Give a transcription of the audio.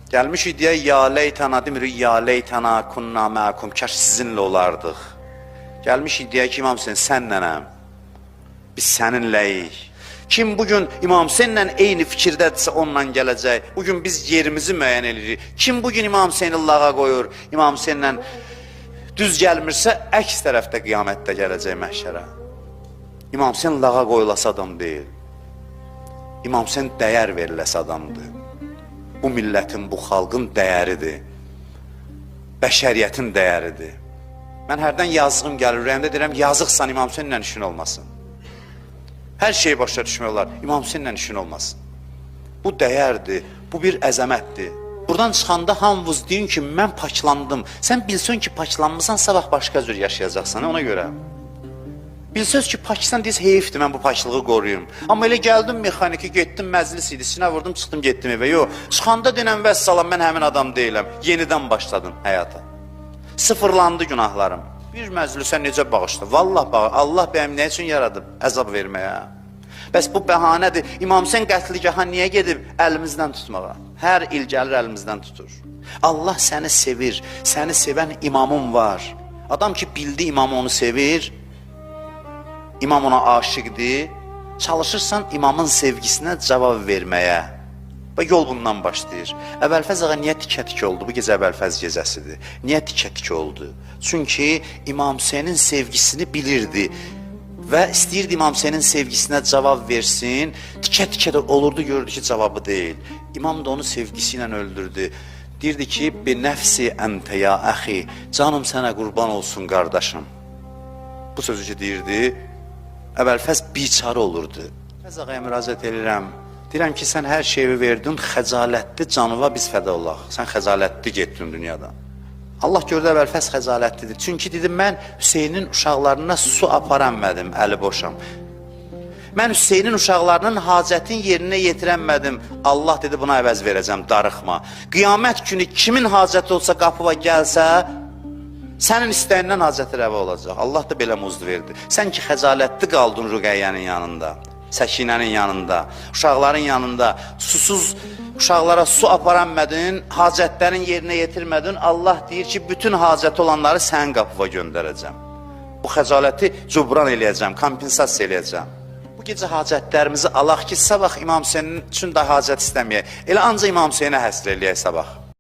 Gəlmişik deyək, ya leytana demirik, ya leytana kunna məkum, kaş sizinlə olardıq. Gəlmişik deyək ki, İmam Hüseyin, sənlənəm, biz səninləyik. Kim bugün İmam Hüseyinlə eyni fikirdədirsə onunla gələcək, bugün biz yerimizi müəyyən edirik. Kim bugün İmam Hüseyini lağa qoyur, İmam Hüseyinlə düz gəlmirsə, əks tərəfdə qiyamətdə gələcək məhşərə. İmam Hüseyin lağa qoyulası adam deyil. İmam Hüseyin dəyər veriləsi adamdır. Bu millətin, bu xalqın dəyəridir. Bəşəriyyətin dəyəridir. Mən hərdən yazığım gəlir, ürəyimdə deyirəm, yazıqsan İmam Hüseyinlə işin olmasın. Hər şeyi başa düşmək olar, İmam Hüseyinlə işin olmasın. Bu dəyərdir, bu bir əzəmətdir. Buradan çıxanda hamınız deyin ki, mən paklandım. Sən bilsən ki, paklanmısan, sabah başqa cür yaşayacaqsan, ona görə. Bilsəz ki, Pakistan deyəsə, heyifdir, mən bu paklığı qoruyurum. Amma elə gəldim mexaniki, getdim, məclis idi, sinə vurdum, çıxdım, getdim evə. Yox, çıxanda denəm, vəssalam, mən həmin adam deyiləm. Yenidən başladım həyata. Sıfırlandı günahlarım. Bir məclisə necə bağışdı? Vallah bağışdı. Allah bəyəm nə üçün yaradıb? Əzab verməyə. Bəs bu bəhanədir. İmam Hüseyin qətligaha niyə gedib? Əlimizdən tutmağa. Hər il gəlir əlimizdən tutur. Allah səni sevir. Səni sevən imamın var. Adam ki, bildi imamı onu sevir, İmam ona aşıqdır, çalışırsan imamın sevgisinə cavab verməyə. Və yol bundan başlayır. Əvvəlfəz ağa niyə tikə-tikə oldu? Bu gecə Əvvəlfəz gecəsidir. Niyə tikə-tikə oldu? Çünki İmam Hüseynin sevgisini bilirdi və istəyirdi İmam Hüseynin sevgisinə cavab versin. Tikə-tikə də olurdu, gördü ki, cavabı deyil. İmam da onu sevgisi ilə öldürdü. Deyirdi ki, bi nəfsi əntə ya əxi, canım sənə qurban olsun qardaşım. Bu sözü ki, deyirdi, Əvvəlfəz biçarə olurdu. Əvvəlfəz ağaya müraciət edirəm. Deyirəm ki, sən hər şeyi verdin, xəcalətli canıva biz fəda olaq. Sən xəcalətli getdin dünyadan. Allah gördü Əvvəlfəz xəcalətlidir. Çünki dedim, mən Hüseynin uşaqlarına su aparanmədim, əli boşam. Mən Hüseynin uşaqlarının hacətin yerinə yetirənmədim. Allah dedi, buna əvəz verəcəm, darıxma. Qiyamət günü kimin hacəti olsa qapıva gəlsə, sənin istəyindən hacəti rəva olacaq. Allah da belə muzdu verdi. Sən ki, xəcalətli qaldın Rüqəyyənin yanında, Səkinənin yanında, uşaqların yanında, susuz uşaqlara su aparanmədin, hacətlərin yerinə yetirmədin. Allah deyir ki, bütün hacəti olanları sənin qapıva göndərəcəm. Bu xəcaləti cübran eləyəcəm, kompensasiya eləyəcəm. Bu gecə hacətlərimizi alaq ki, sabah İmam Hüseynin üçün də hacət istəməyək. Elə ancaq İmam Hüseynə həsr eləyək sabah.